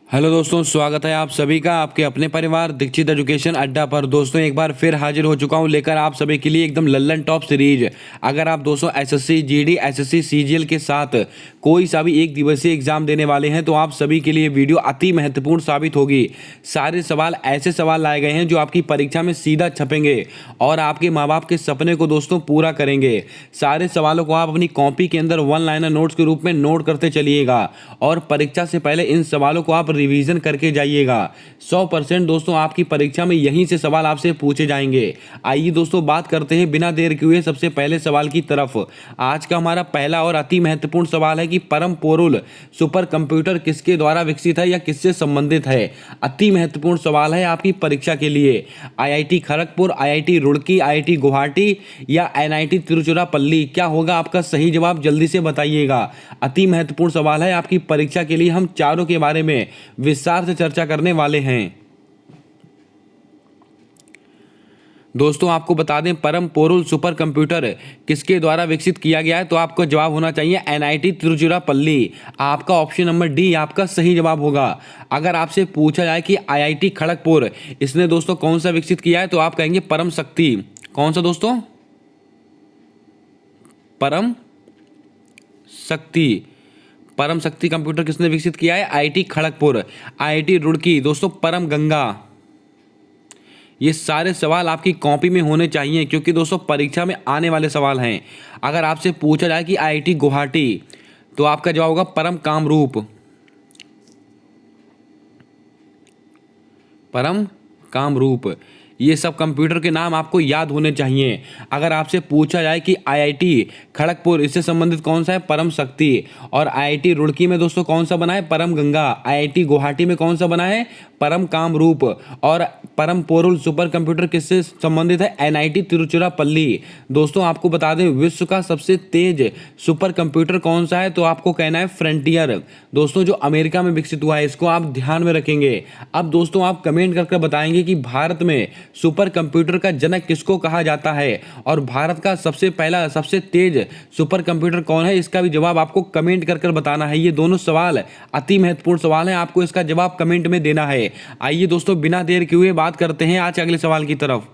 Hello दोस्तों, स्वागत है आप सभी का आपके अपने परिवार दीक्षित एजुकेशन अड्डा पर। दोस्तों एक बार फिर हाजिर हो चुका हूं लेकर आप सभी के लिए एकदम लल्लन टॉप सीरीज। अगर आप दोस्तों एसएससी जीडी एसएससी सीजीएल के साथ कोई सा भी एक दिवसीय एग्जाम देने वाले हैं तो आप सभी के लिए वीडियो अति महत्वपूर्ण साबित होगी। सारे सवाल ऐसे सवाल लाए गए हैं जो आपकी परीक्षा में सीधा छपेंगे और आपके माँ बाप के सपने को दोस्तों पूरा करेंगे। सारे सवालों को आप अपनी कॉपी के अंदर वन लाइनर नोट्स के रूप में नोट करते चलिएगा और परीक्षा से पहले इन सवालों को आप रिवीजन करके जाइएगा। 100% दोस्तों आपकी परीक्षा में यहीं से सवाल आपसे पूछे जाएंगे। आइए दोस्तों बात करते हैं बिना देर किए सबसे पहले सवाल की तरफ। आज का हमारा पहला और अति महत्वपूर्ण सवाल है कि परम पोरुल सुपर कंप्यूटर किसके द्वारा विकसित है या किससे संबंधित है। अति महत्वपूर्ण सवाल है आपकी परीक्षा के लिए। IIT Kharagpur, IIT Roorkee, IIT Guwahati या एनआईटी तिरुचिरापल्ली, क्या होगा आपका सही जवाब जल्दी से बताइएगा। अति महत्वपूर्ण सवाल है आपकी परीक्षा के लिए। हम चारों के बारे में विस्तार से चर्चा करने वाले हैं। दोस्तों आपको बता दें परम पोरुल सुपर कंप्यूटर किसके द्वारा विकसित किया गया है, तो आपको जवाब होना चाहिए एनआईटी तिरुचिरापल्ली। आपका ऑप्शन नंबर डी आपका सही जवाब होगा। अगर आपसे पूछा जाए कि आईआईटी खड़गपुर इसने दोस्तों कौन सा विकसित किया है तो आप कहेंगे परम शक्ति। कौन सा दोस्तों? परम शक्ति। परम शक्ति कंप्यूटर किसने विकसित किया है? आईआईटी खड़गपुर। आईआईटी रुड़की दोस्तों परम गंगा। ये सारे सवाल आपकी कॉपी में होने चाहिए क्योंकि दोस्तों परीक्षा में आने वाले सवाल हैं। अगर आपसे पूछा जाए कि आईआईटी गुवाहाटी तो आपका जवाब होगा परम कामरूप। परम कामरूप। ये सब कंप्यूटर के नाम आपको याद होने चाहिए। अगर आपसे पूछा जाए कि आईआईटी खड़गपुर इससे संबंधित कौन सा है? परम शक्ति। और आईआईटी रुड़की में दोस्तों कौन सा बना है? परम गंगा। आईआईटी गुवाहाटी में कौन सा बना है? परम कामरूप। और परम पोरुल सुपर कंप्यूटर किससे संबंधित है? एनआईटी तिरुचिरापल्ली। दोस्तों आपको बता दें विश्व का सबसे तेज सुपर कंप्यूटर कौन सा है, तो आपको कहना है फ्रंटियर। दोस्तों जो अमेरिका में विकसित हुआ है, इसको आप ध्यान में रखेंगे। अब दोस्तों आप कमेंट करके बताएंगे कि भारत में सुपर कंप्यूटर का जनक किसको कहा जाता है और भारत का सबसे पहला सबसे तेज सुपर कंप्यूटर कौन है, इसका भी जवाब आपको कमेंट कर बताना है। ये दोनों सवाल अति महत्वपूर्ण सवाल हैं, आपको इसका जवाब कमेंट में देना है। आइए दोस्तों बिना देर किए हुए बात करते हैं आज के अगले सवाल की तरफ।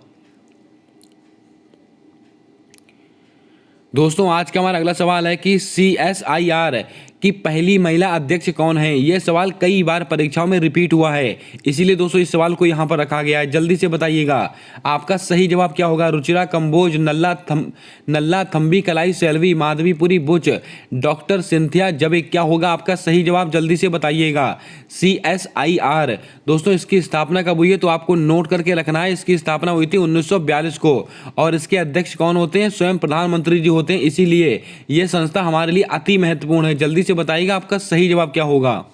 दोस्तों आज का हमारा अगला सवाल है कि CSIR की पहली महिला अध्यक्ष कौन है। यह सवाल कई बार परीक्षाओं में रिपीट हुआ है, इसीलिए दोस्तों इस सवाल को यहां पर रखा गया है। जल्दी से बताइएगा आपका सही जवाब क्या होगा। रुचिरा कंबोज, नल्ला थंबी कलाई सेल्वी, माधवीपुरी बुच, डॉक्टर सिंथिया जबे, क्या होगा आपका सही जवाब जल्दी से बताइएगा। CSIR दोस्तों इसकी स्थापना कब हुई है, तो आपको नोट करके रखना है। इसकी स्थापना हुई थी 1942 को और इसके अध्यक्ष कौन होते हैं? स्वयं प्रधानमंत्री जी होते हैं, इसीलिए यह संस्था हमारे लिए अति महत्वपूर्ण है। जल्दी से बताइएगा आपका सही जवाब क्या होगा।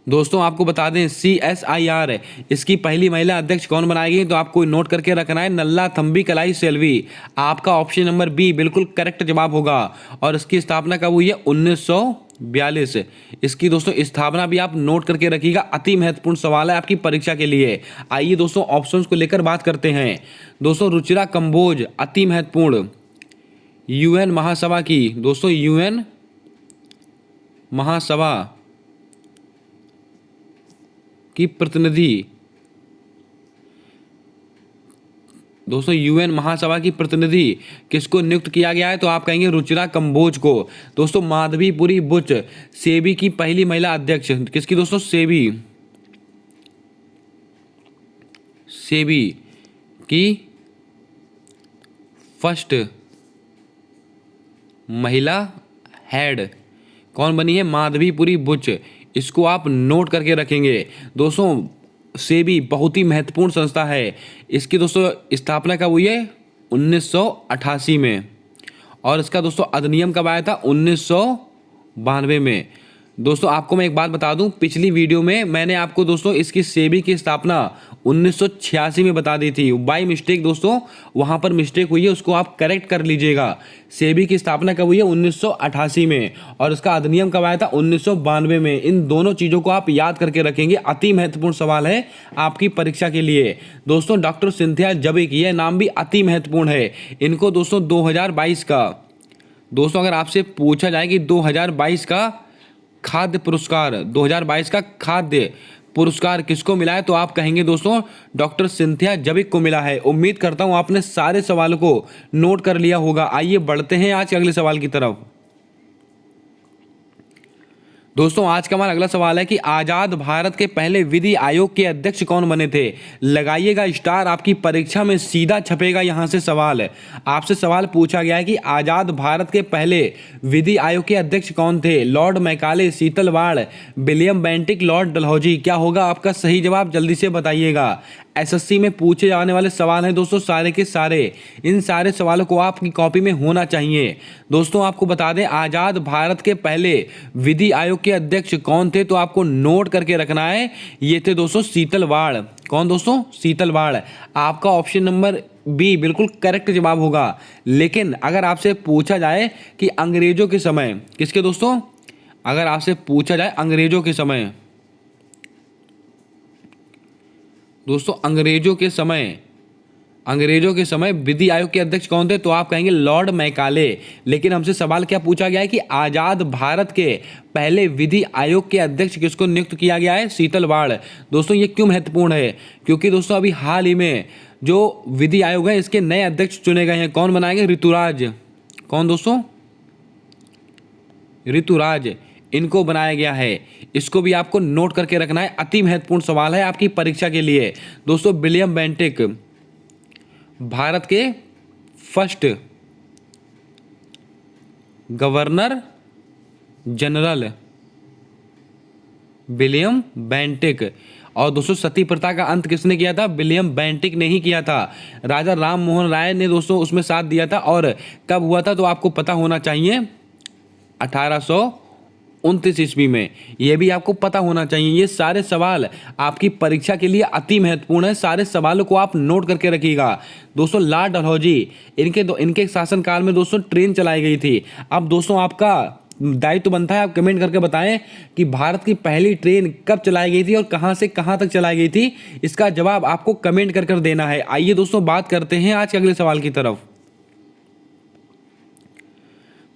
दोस्तों आपको बता दें CSIR इसकी पहली महिला अध्यक्ष कौन बनाई गई, तो आपको नोट करके रखना है नल्ला थंबी कलाई सेल्वी। आपका ऑप्शन नंबर बी बिल्कुल करेक्ट जवाब होगा। और इसकी स्थापना कब हुई है? 1942। इसकी दोस्तों स्थापना भी आप नोट करके रखिएगा, अति महत्वपूर्ण सवाल है आपकी परीक्षा के लिए। आइए दोस्तों ऑप्शंस को लेकर बात करते हैं। दोस्तों रुचिरा कंबोज अति महत्वपूर्ण UN महासभा की, दोस्तों UN महासभा की प्रतिनिधि। दोस्तों UN महासभा की प्रतिनिधि किसको नियुक्त किया गया है, तो आप कहेंगे रुचिरा कंबोज को। दोस्तों माधवीपुरी बुच सेबी की पहली महिला अध्यक्ष किसकी दोस्तों? सेबी की फर्स्ट महिला हेड कौन बनी है? माधवीपुरी बुच। इसको आप नोट करके रखेंगे। दोस्तों सेबी बहुत ही महत्वपूर्ण संस्था है। इसकी दोस्तों स्थापना कब हुई है? 1988 में। और इसका दोस्तों अधिनियम कब आया था? 1992 में। दोस्तों आपको मैं एक बात बता दूं, पिछली वीडियो में मैंने आपको दोस्तों इसकी सेबी की स्थापना 1986 में बता दी थी। बाय मिस्टेक दोस्तों वहां पर मिस्टेक हुई है, उसको आप करेक्ट कर लीजिएगा। सेबी की स्थापना कब हुई है? 1988 में। और इसका अधिनियम कब आया था? 1992 में। इन दोनों चीज़ों को आप याद करके रखेंगे, अति महत्वपूर्ण सवाल है आपकी परीक्षा के लिए। दोस्तों डॉक्टर सिंथिया जबे की, यह नाम भी अति महत्वपूर्ण है। इनको दोस्तों 2022 दोस्तों अगर आपसे पूछा जाए कि 2022 का खाद्य पुरस्कार, 2022 का खाद्य पुरस्कार किसको मिला है, तो आप कहेंगे दोस्तों डॉक्टर सिंथिया जबिक को मिला है। उम्मीद करता हूं आपने सारे सवालों को नोट कर लिया होगा। आइए बढ़ते हैं आज के अगले सवाल की तरफ। दोस्तों आज का हमारा अगला सवाल है कि आजाद भारत के पहले विधि आयोग के अध्यक्ष कौन बने थे। लगाइएगा स्टार, आपकी परीक्षा में सीधा छपेगा यहां से सवाल है। आपसे सवाल पूछा गया है कि आजाद भारत के पहले विधि आयोग के अध्यक्ष कौन थे। लॉर्ड मैकाले, शीतल वाड़, विलियम बेंटिक, लॉर्ड डलहौजी। क्या होगा आपका सही जवाब, जल्दी से बताइएगा। एसएससी में पूछे जाने वाले सवाल हैं दोस्तों सारे के सारे। इन सारे सवालों को आपकी कॉपी में होना चाहिए। दोस्तों आपको बता दें आजाद भारत के पहले विधि आयोग के अध्यक्ष कौन थे, तो आपको नोट करके रखना है। ये थे दोस्तों शीतल वाड़। कौन दोस्तों, शीतल वाड़। आपका ऑप्शन नंबर बी बिल्कुल करेक्ट जवाब होगा। लेकिन अगर आपसे पूछा जाए कि अंग्रेजों के समय, किसके दोस्तों, अगर आपसे पूछा जाए अंग्रेजों के समय, दोस्तों अंग्रेजों के समय विधि आयोग के अध्यक्ष कौन थे, तो आप कहेंगे लॉर्ड मैकाले। लेकिन हमसे सवाल क्या पूछा गया है कि आजाद भारत के पहले विधि आयोग के अध्यक्ष किसको नियुक्त किया गया है, शीतल वाड़। दोस्तों ये क्यों महत्वपूर्ण है, क्योंकि दोस्तों अभी हाल ही में जो विधि आयोग है इसके नए अध्यक्ष चुने गए हैं। कौन बनाएंगे, ऋतुराज। कौन दोस्तों, ऋतुराज, इनको बनाया गया है। इसको भी आपको नोट करके रखना है, अति महत्वपूर्ण सवाल है आपकी परीक्षा के लिए। दोस्तों विलियम बेंटिक भारत के first governor general, William Bentinck. और दोस्तों सती प्रथा का अंत किसने किया था, विलियम बेंटिक ने ही किया था। राजा राम मोहन राय ने दोस्तों उसमें साथ दिया था। और कब हुआ था, तो आपको पता होना चाहिए 1829 ईस्वी में। यह भी आपको पता होना चाहिए। ये सारे सवाल आपकी परीक्षा के लिए अति महत्वपूर्ण है। सारे सवालों को आप नोट करके रखिएगा। दोस्तों लॉर्ड डलहौजी, इनके शासनकाल में दोस्तों ट्रेन चलाई गई थी। अब दोस्तों आपका दायित्व बनता है आप कमेंट करके बताएं कि भारत की पहली ट्रेन कब चलाई गई थी और कहां से कहां तक चलाई गई थी। इसका जवाब आपको कमेंट कर देना है। आइए दोस्तों बात करते हैं आज के अगले सवाल की तरफ।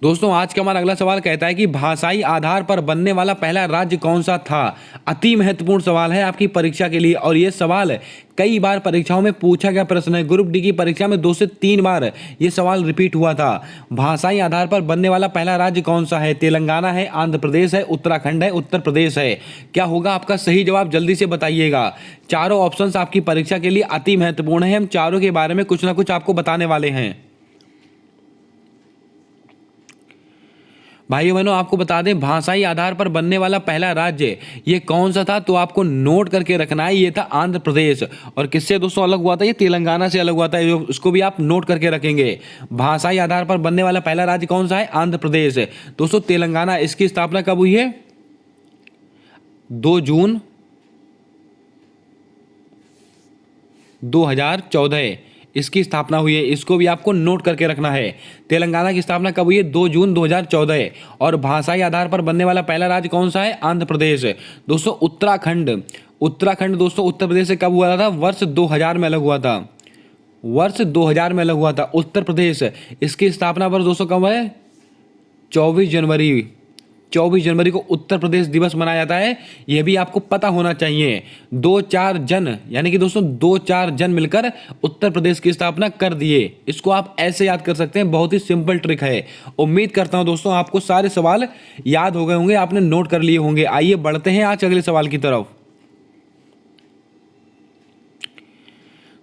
दोस्तों आज का हमारा अगला सवाल कहता है कि भाषाई आधार पर बनने वाला पहला राज्य कौन सा था। अति महत्वपूर्ण सवाल है आपकी परीक्षा के लिए। और ये सवाल कई बार परीक्षाओं में पूछा गया प्रश्न है। ग्रुप डी की परीक्षा में 2 से 3 बार ये सवाल रिपीट हुआ था। भाषाई आधार पर बनने वाला पहला राज्य कौन सा है। तेलंगाना है, आंध्र प्रदेश है, उत्तराखंड है, उत्तर प्रदेश है। क्या होगा आपका सही जवाब, जल्दी से बताइएगा। चारों ऑप्शंस आपकी परीक्षा के लिए अति महत्वपूर्ण है। हम चारों के बारे में कुछ ना कुछ आपको बताने वाले हैं। भाइयों बहनों आपको बता दें भाषाई आधार पर बनने वाला पहला राज्य ये कौन सा था, तो आपको नोट करके रखना है। ये था आंध्र प्रदेश। और किससे दोस्तों अलग हुआ था, ये तेलंगाना से अलग हुआ था। उसको भी आप नोट करके रखेंगे। भाषाई आधार पर बनने वाला पहला राज्य कौन सा है, आंध्र प्रदेश। दोस्तों तेलंगाना, इसकी स्थापना कब हुई है, 2 जून 2014 इसकी स्थापना हुई है। इसको भी आपको नोट करके रखना है। तेलंगाना की स्थापना कब हुई है, 2 जून 2014। और भाषाई आधार पर बनने वाला पहला राज्य कौन सा है, आंध्र प्रदेश। दोस्तों उत्तराखंड दोस्तों उत्तर प्रदेश से कब हुआ था, वर्ष 2000 में अलग हुआ था। वर्ष 2000 में अलग हुआ था उत्तर प्रदेश। इसकी स्थापना पर दोस्तों कब है, 24 जनवरी को उत्तर प्रदेश दिवस मनाया जाता है। यह भी आपको पता होना चाहिए। 2-4 जन यानी कि दोस्तों 2-4 जन मिलकर उत्तर प्रदेश की स्थापना कर दिए। इसको आप ऐसे याद कर सकते हैं, बहुत ही सिंपल ट्रिक है। उम्मीद करता हूं दोस्तों आपको सारे सवाल याद हो गए होंगे, आपने नोट कर लिए होंगे। आइए बढ़ते हैं आज अगले सवाल की तरफ।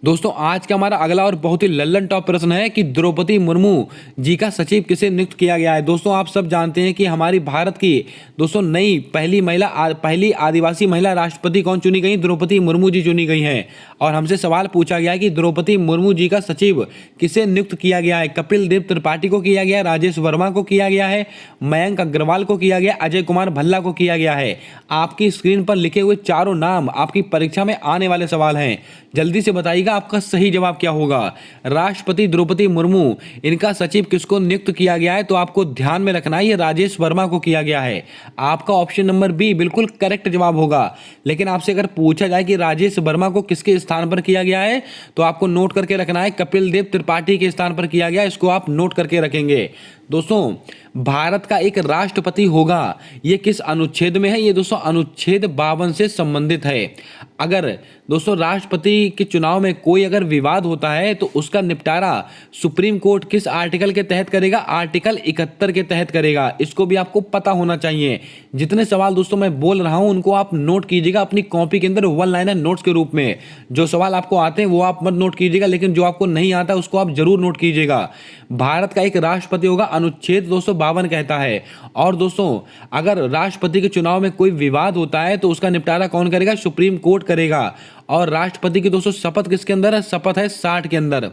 दोस्तों आज का हमारा अगला और बहुत ही लल्लन टॉप प्रश्न है कि द्रौपदी मुर्मू जी का सचिव किसे नियुक्त किया गया है। दोस्तों आप सब जानते हैं कि हमारी भारत की दोस्तों नई पहली आदिवासी महिला राष्ट्रपति कौन चुनी गई, द्रौपदी मुर्मू जी चुनी गई हैं। और हमसे सवाल पूछा गया है कि द्रौपदी मुर्मू जी का सचिव किसे नियुक्त किया गया है। कपिल देव त्रिपाठी को किया गया, राजेश वर्मा को किया गया है, मयंक अग्रवाल को किया गया, अजय कुमार भल्ला को किया गया है। आपकी स्क्रीन पर लिखे हुए चारों नाम आपकी परीक्षा में आने वाले सवाल हैं। जल्दी से बताइएगा बताइएगा आपका सही जवाब क्या होगा। राष्ट्रपति द्रौपदी मुर्मू, इनका सचिव किसको नियुक्त किया गया है? तो आपको ध्यान में रखना है ये राजेश वर्मा को किया गया है। आपका ऑप्शन नंबर बी बिल्कुल करेक्ट जवाब होगा। लेकिन आपसे अगर पूछा जाए कि राजेश वर्मा को किसके स्थान पर किया गया है, तो आपको नोट करके रखना है कपिल देव त्रिपाठी के स्थान पर किया गया। इसको आप नोट करके रखेंगे। दोस्तों, भारत का एक राष्ट्रपति होगा, ये किस अनुच्छेद में है? ये दोस्तों अनुच्छेद 52 से संबंधित है। अगर दोस्तों राष्ट्रपति के चुनाव में कोई अगर विवाद होता है तो उसका निपटारा सुप्रीम कोर्ट किस आर्टिकल के तहत करेगा? आर्टिकल 71 के तहत करेगा। इसको भी आपको पता होना चाहिए। जितने सवाल दोस्तों मैं बोल रहा हूं उनको आप नोट कीजिएगा अपनी कॉपी के अंदर वन लाइनर नोट्स के रूप में। जो सवाल आपको आते हैं वो आप मत नोट कीजिएगा, लेकिन जो आपको नहीं आता उसको आप जरूर नोट कीजिएगा। भारत का एक राष्ट्रपति होगा, अनुच्छेद 252 कहता है। और दोस्तों, अगर राष्ट्रपति के चुनाव में कोई विवाद होता है तो उसका निपटारा कौन करेगा? सुप्रीम कोर्ट करेगा। और राष्ट्रपति की दोस्तों शपथ किसके अंदर है? शपथ है 60 के अंदर।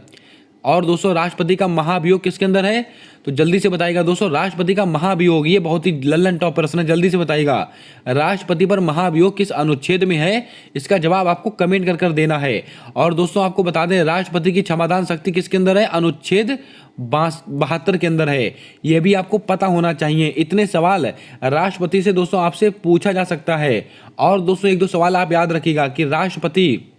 और दोस्तों, राष्ट्रपति का महाभियोग किसके अंदर है? तो जल्दी से बताइएगा दोस्तों, राष्ट्रपति का महाभियोग, ये बहुत ही लल्लन टॉप प्रश्न है, जल्दी से बताइएगा। राष्ट्रपति पर महाभियोग किस अनुच्छेद में है? इसका जवाब आपको कमेंट कर देना है। और दोस्तों, आपको बता दें राष्ट्रपति की क्षमादान शक्ति किसके अंदर है? अनुच्छेद 72 के अंदर है। यह भी आपको पता होना चाहिए। इतने सवाल राष्ट्रपति से दोस्तों आपसे पूछा जा सकता है। और दोस्तों, एक दो सवाल आप याद रखिएगा कि राष्ट्रपति,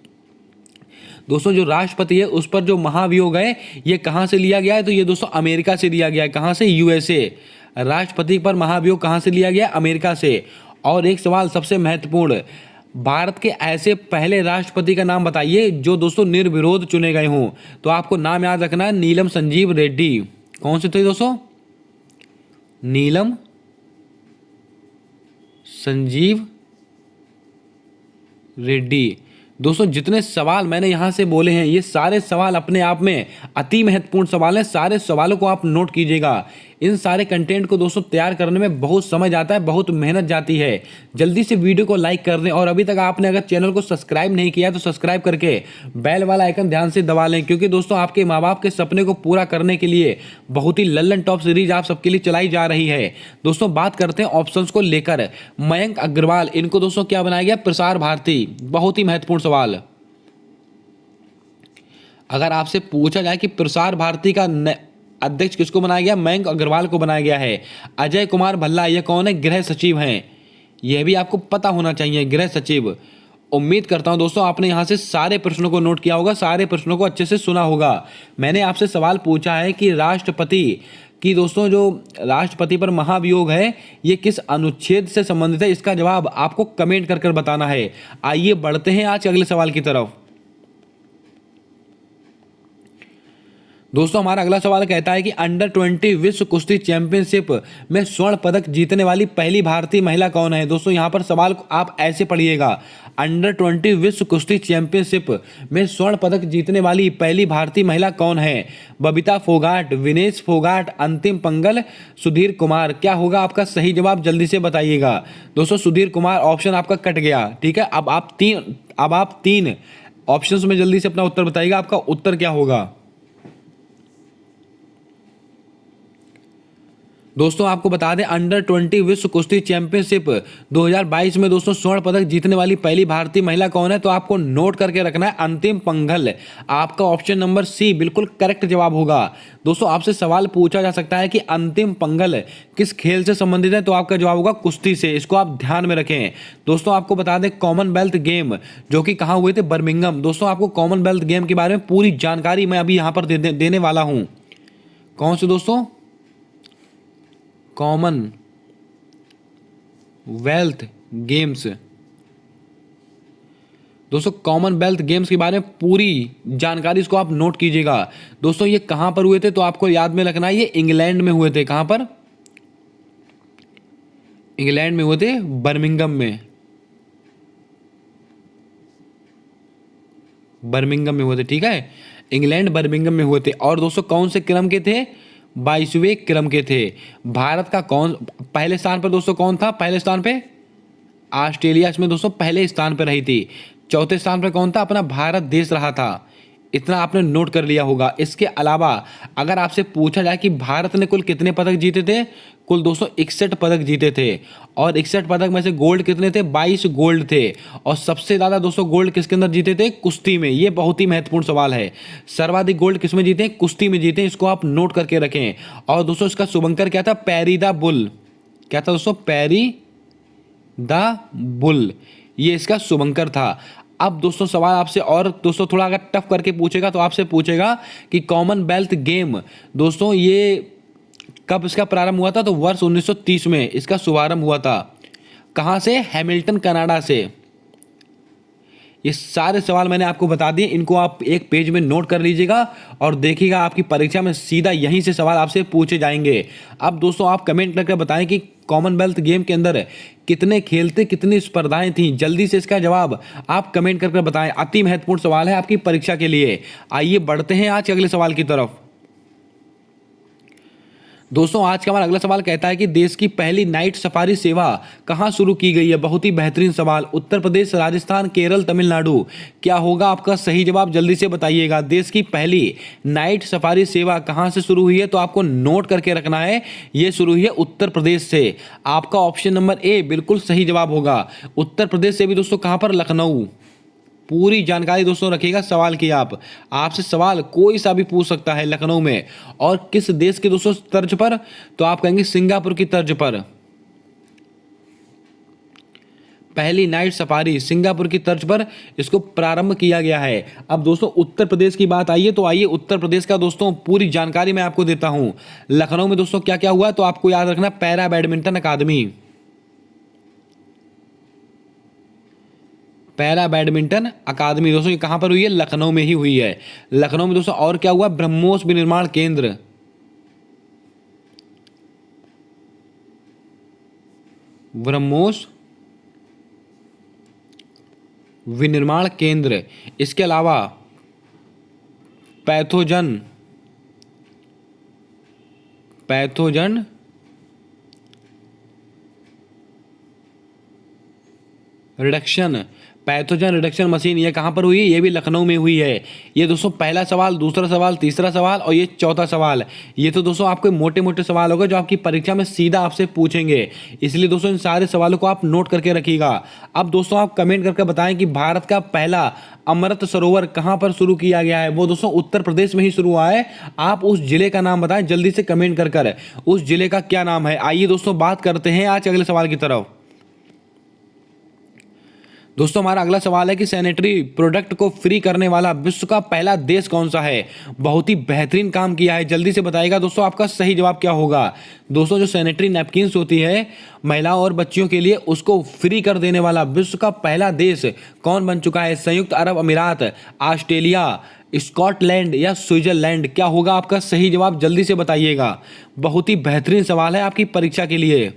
दोस्तों जो राष्ट्रपति है उस पर जो महाभियोग है ये कहां से लिया गया है? तो ये दोस्तों अमेरिका से लिया गया है। कहां से? यूएसए। राष्ट्रपति पर महाभियोग कहां से लिया गया? अमेरिका से। और एक सवाल सबसे महत्वपूर्ण, भारत के ऐसे पहले राष्ट्रपति का नाम बताइए जो दोस्तों निर्विरोध चुने गए हों। तो आपको नाम याद रखना है, नीलम संजीव रेड्डी। कौन से थे दोस्तों? नीलम संजीव रेड्डी। दोस्तों, जितने सवाल मैंने यहां से बोले हैं ये सारे सवाल अपने आप में अति महत्वपूर्ण सवाल हैं। सारे सवालों को आप नोट कीजिएगा। इन सारे कंटेंट को दोस्तों तैयार करने में बहुत समय जाता है, बहुत मेहनत जाती है। जल्दी से वीडियो को लाइक कर दें। और अभी तक आपने अगर चैनल को सब्सक्राइब नहीं किया तो सब्सक्राइब करके बेल वाला आइकन ध्यान से दबा लें, क्योंकि दोस्तों आपके माँ बाप के सपने को पूरा करने के लिए बहुत ही लल्लन टॉप सीरीज आप सबके लिए चलाई जा रही है। दोस्तों, बात करते हैं ऑप्शंस को लेकर। मयंक अग्रवाल, इनको दोस्तों क्या बनाया गया? प्रसार भारती। बहुत ही महत्वपूर्ण सवाल। अगर आपसे पूछा जाए कि प्रसार भारती का अध्यक्ष किसको बनाया गया? मयंक अग्रवाल को बनाया गया है। अजय कुमार भल्ला, ये कौन है? गृह सचिव हैं। यह भी आपको पता होना चाहिए, गृह सचिव। उम्मीद करता हूं दोस्तों आपने यहां से सारे प्रश्नों को नोट किया होगा, सारे प्रश्नों को अच्छे से सुना होगा। मैंने आपसे सवाल पूछा है कि राष्ट्रपति की दोस्तों जो राष्ट्रपति पर महाभियोग है ये किस अनुच्छेद से संबंधित है? इसका जवाब आपको कमेंट कर बताना है। आइए बढ़ते हैं आज अगले सवाल की तरफ। दोस्तों, हमारा अगला सवाल कहता है कि अंडर 20 विश्व कुश्ती चैंपियनशिप में स्वर्ण पदक जीतने वाली पहली भारतीय महिला कौन है? दोस्तों, यहां पर सवाल को आप ऐसे पढ़िएगा, अंडर 20 विश्व कुश्ती चैंपियनशिप में स्वर्ण पदक जीतने वाली पहली भारतीय महिला कौन है? बबीता फोगाट, विनेश फोगाट, अंतिम पंगल, सुधीर कुमार। क्या होगा आपका सही जवाब? जल्दी से बताइएगा। दोस्तों, सुधीर कुमार ऑप्शन आपका कट गया। ठीक है, अब आप तीन ऑप्शंस में जल्दी से अपना उत्तर बताइएगा। आपका उत्तर क्या होगा? दोस्तों, आपको बता दें अंडर 20 विश्व कुश्ती चैंपियनशिप 2022 में दोस्तों स्वर्ण पदक जीतने वाली पहली भारतीय महिला कौन है? तो आपको नोट करके रखना है, अंतिम पंघल। आपका ऑप्शन नंबर सी बिल्कुल करेक्ट जवाब होगा। दोस्तों, आपसे सवाल पूछा जा सकता है कि अंतिम पंघल किस खेल से संबंधित है? तो आपका जवाब होगा कुश्ती से। इसको आप ध्यान में रखें। दोस्तों, आपको बता दें कॉमनवेल्थ गेम जो कि कहाँ हुए थे? बर्मिंघम। दोस्तों, आपको कॉमनवेल्थ गेम के बारे में पूरी जानकारी मैं अभी यहाँ पर देने वाला हूँ। कौन से दोस्तों? Common wealth games. दोस्तों, कॉमनवेल्थ गेम्स के बारे में पूरी जानकारी इसको आप नोट कीजिएगा। दोस्तों, ये कहां पर हुए थे? तो आपको याद में रखना है, ये इंग्लैंड में हुए थे। कहां पर? इंग्लैंड में हुए थे, बर्मिंघम में। बर्मिंघम में हुए थे। ठीक है, इंग्लैंड बर्मिंघम में हुए थे। और दोस्तों, कौन से क्रम के थे? 22वें क्रम के थे। भारत का कौन पहले स्थान पर दोस्तों कौन था? पहले स्थान पे ऑस्ट्रेलिया इसमें दोस्तों पहले स्थान पर रही थी। चौथे स्थान पर कौन था? अपना भारत देश रहा था। इतना आपने नोट कर लिया होगा। इसके अलावा अगर आपसे पूछा जाए कि भारत ने कुल कितने पदक जीते थे, कुल 261 पदक जीते थे और 61 पदक में से गोल्ड कितने थे, 22 गोल्ड थे। और सबसे ज़्यादा 200 गोल्ड किसके अंदर जीते थे, कुश्ती में। ये बहुत ही महत्वपूर्ण सवाल है। सर्वाधिक गोल्ड किस में जीते, कुश्ती में जीते। इसको आप नोट करके रखें। और दोस्तों इसका शुभंकर क्या था, पैरी द बुल। क्या था दोस्तों, पैरी द बुल, ये इसका शुभंकर था। अब दोस्तों सवाल आपसे और दोस्तों थोड़ा अगर टफ करके पूछेगा तो आपसे पूछेगा कि कॉमनवेल्थ गेम दोस्तों ये कब इसका प्रारंभ हुआ था, तो वर्ष 1930 में इसका शुभारंभ हुआ था। कहाँ से, हैमिल्टन कनाडा से। ये सारे सवाल मैंने आपको बता दिए, इनको आप एक पेज में नोट कर लीजिएगा और देखिएगा आपकी परीक्षा में सीधा यहीं से सवाल आपसे पूछे जाएंगे। अब दोस्तों आप कमेंट करके बताएं कि कॉमनवेल्थ गेम के अंदर कितने खेल थे, कितनी स्पर्धाएं थी। जल्दी से इसका जवाब आप कमेंट करके बताएं। अति महत्वपूर्ण सवाल है आपकी परीक्षा के लिए। आइए बढ़ते हैं आज के अगले सवाल की तरफ। दोस्तों आज का हमारा अगला सवाल कहता है कि देश की पहली नाइट सफारी सेवा कहां शुरू की गई है। बहुत ही बेहतरीन सवाल। उत्तर प्रदेश, राजस्थान, केरल, तमिलनाडु। क्या होगा आपका सही जवाब, जल्दी से बताइएगा। देश की पहली नाइट सफारी सेवा कहां से शुरू हुई है, तो आपको नोट करके रखना है। यह शुरू हुई है उत्तर प्रदेश से। आपका ऑप्शन नंबर ए बिल्कुल सही जवाब होगा। उत्तर प्रदेश से भी दोस्तों कहां पर, लखनऊ। पूरी जानकारी दोस्तों रखिएगा सवाल की। आपसे सवाल कोई सा भी पूछ सकता है लखनऊ में। और किस देश के दोस्तों तर्ज पर, तो आप कहेंगे सिंगापुर की तर्ज पर। पहली नाइट सफारी सिंगापुर की तर्ज पर इसको प्रारंभ किया गया है। अब दोस्तों उत्तर प्रदेश की बात आइए, तो आइए उत्तर प्रदेश का दोस्तों पूरी जानकारी मैं आपको देता हूं। लखनऊ में दोस्तों क्या क्या हुआ, तो आपको याद रखना, पैरा बैडमिंटन अकादमी। पैरा बैडमिंटन अकादमी दोस्तों ये कहां पर हुई है, लखनऊ में ही हुई है। लखनऊ में दोस्तों और क्या हुआ, ब्रह्मोस विनिर्माण केंद्र। ब्रह्मोस विनिर्माण केंद्र। इसके अलावा पैथोजन पैथोजन रिडक्शन मशीन, ये कहां पर हुई है, ये भी लखनऊ में हुई है। ये दोस्तों पहला सवाल, दूसरा सवाल, तीसरा सवाल और ये चौथा सवाल। ये तो दोस्तों आपके मोटे मोटे सवाल होंगे जो आपकी परीक्षा में सीधा आपसे पूछेंगे। इसलिए दोस्तों इन सारे सवालों को आप नोट करके रखिएगा। अब दोस्तों आप कमेंट करके बताएं कि भारत का पहला अमृत सरोवर कहां पर शुरू किया गया है। वो दोस्तों उत्तर प्रदेश में ही शुरू हुआ है। आप उस जिले का नाम बताएं जल्दी से कमेंट कर उस जिले का क्या नाम है। आइए दोस्तों बात करते हैं आज अगले सवाल की तरफ। दोस्तों हमारा अगला सवाल है कि सैनिटरी प्रोडक्ट को फ्री करने वाला विश्व का पहला देश कौन सा है। बहुत ही बेहतरीन काम किया है, जल्दी से बताइएगा दोस्तों आपका सही जवाब क्या होगा। दोस्तों जो सैनिटरी नैपकिन्स होती है महिलाओं और बच्चियों के लिए, उसको फ्री कर देने वाला विश्व का पहला देश कौन बन चुका है। संयुक्त अरब अमीरात, ऑस्ट्रेलिया, स्कॉटलैंड या स्विट्जरलैंड। क्या होगा आपका सही जवाब, जल्दी से बताइएगा। बहुत ही बेहतरीन सवाल है आपकी परीक्षा के लिए।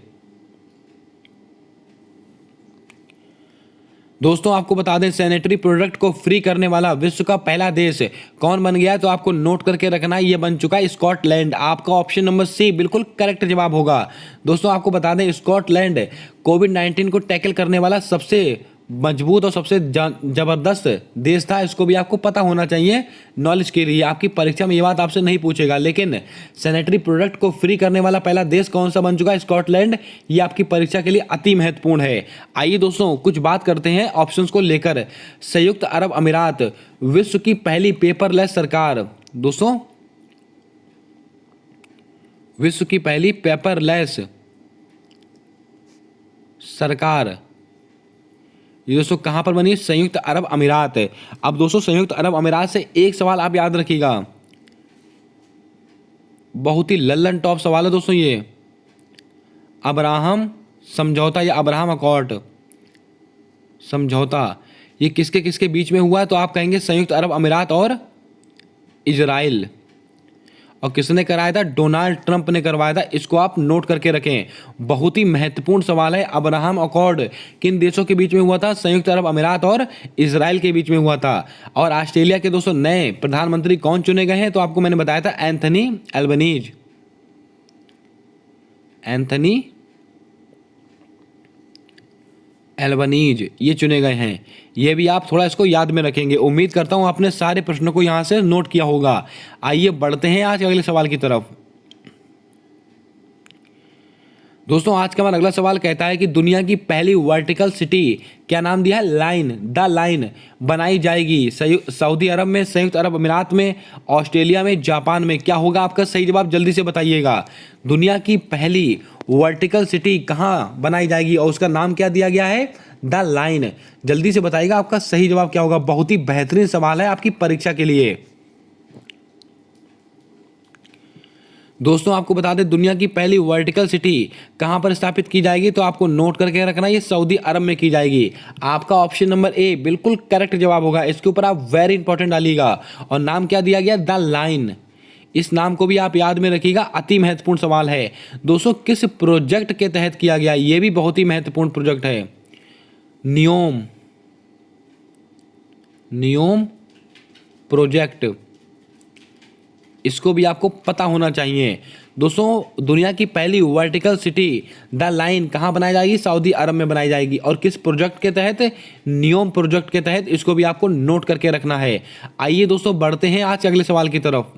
दोस्तों आपको बता दें सैनिटरी प्रोडक्ट को फ्री करने वाला विश्व का पहला देश कौन बन गया है, तो आपको नोट करके रखना है। यह बन चुका है स्कॉटलैंड। आपका ऑप्शन नंबर सी बिल्कुल करेक्ट जवाब होगा। दोस्तों आपको बता दें स्कॉटलैंड कोविड-19 को टैकल करने वाला सबसे मजबूत और सबसे जबरदस्त देश था। इसको भी आपको पता होना चाहिए नॉलेज के लिए। आपकी परीक्षा में ये बात आपसे नहीं पूछेगा, लेकिन सैनिटरी प्रोडक्ट को फ्री करने वाला पहला देश कौन सा बन चुका है, स्कॉटलैंड। ये आपकी परीक्षा के लिए अति महत्वपूर्ण है। आइए दोस्तों कुछ बात करते हैं ऑप्शंस को लेकर। संयुक्त अरब अमीरात, विश्व की पहली पेपरलेस सरकार। दोस्तों विश्व की पहली पेपरलेस सरकार ये दोस्तों कहां पर बनी है, संयुक्त अरब अमीरात। अब दोस्तों संयुक्त अरब अमीरात से एक सवाल आप याद रखिएगा, बहुत ही लल्लन टॉप सवाल है दोस्तों। ये अब्राहम समझौता या अब्राहम अकॉर्ड समझौता ये किसके किसके बीच में हुआ है, तो आप कहेंगे संयुक्त अरब अमीरात और इजराइल। और किसने कराया था, डोनाल्ड ट्रंप ने करवाया था। इसको आप नोट करके रखें, बहुत ही महत्वपूर्ण सवाल है। अब्राहम अकॉर्ड किन देशों के बीच में हुआ था, संयुक्त अरब अमीरात और इजराइल के बीच में हुआ था। और ऑस्ट्रेलिया के दोस्तों नए प्रधानमंत्री कौन चुने गए हैं, तो आपको मैंने बताया था एंथनी एल्बनीज। एंथनी एल्बनीज ये चुने गए हैं। ये भी आप थोड़ा इसको याद में रखेंगे। उम्मीद करता हूँ आपने सारे प्रश्नों को यहाँ से नोट किया होगा। आइए बढ़ते हैं आज अगले सवाल की तरफ। दोस्तों आज का हमारा अगला सवाल कहता है कि दुनिया की पहली वर्टिकल सिटी, क्या नाम दिया है, लाइन, द लाइन, बनाई जाएगी सऊदी अरब में, संयुक्त अरब अमीरात में, ऑस्ट्रेलिया में, जापान में। क्या होगा आपका सही जवाब, जल्दी से बताइएगा। दुनिया की पहली वर्टिकल सिटी कहाँ बनाई जाएगी और उसका नाम क्या दिया गया है, द लाइन। जल्दी से बताइएगा आपका सही जवाब क्या होगा। बहुत ही बेहतरीन सवाल है आपकी परीक्षा के लिए। दोस्तों आपको बता दें दुनिया की पहली वर्टिकल सिटी कहां पर स्थापित की जाएगी, तो आपको नोट करके रखना, ये सऊदी अरब में की जाएगी। आपका ऑप्शन नंबर ए बिल्कुल करेक्ट जवाब होगा। इसके ऊपर आप वेरी इंपॉर्टेंट डालिएगा। और नाम क्या दिया गया, द लाइन। इस नाम को भी आप याद में रखिएगा, अति महत्वपूर्ण सवाल है। दोस्तों किस प्रोजेक्ट के तहत किया गया, यह भी बहुत ही महत्वपूर्ण प्रोजेक्ट है। नियोम प्रोजेक्ट, इसको भी आपको पता होना चाहिए। दोस्तों दुनिया की पहली वर्टिकल सिटी द लाइन कहाँ बनाई जाएगी, सऊदी अरब में बनाई जाएगी। और किस प्रोजेक्ट के तहत, नियोम प्रोजेक्ट के तहत। इसको भी आपको नोट करके रखना है। आइए दोस्तों बढ़ते हैं आज अगले सवाल की तरफ।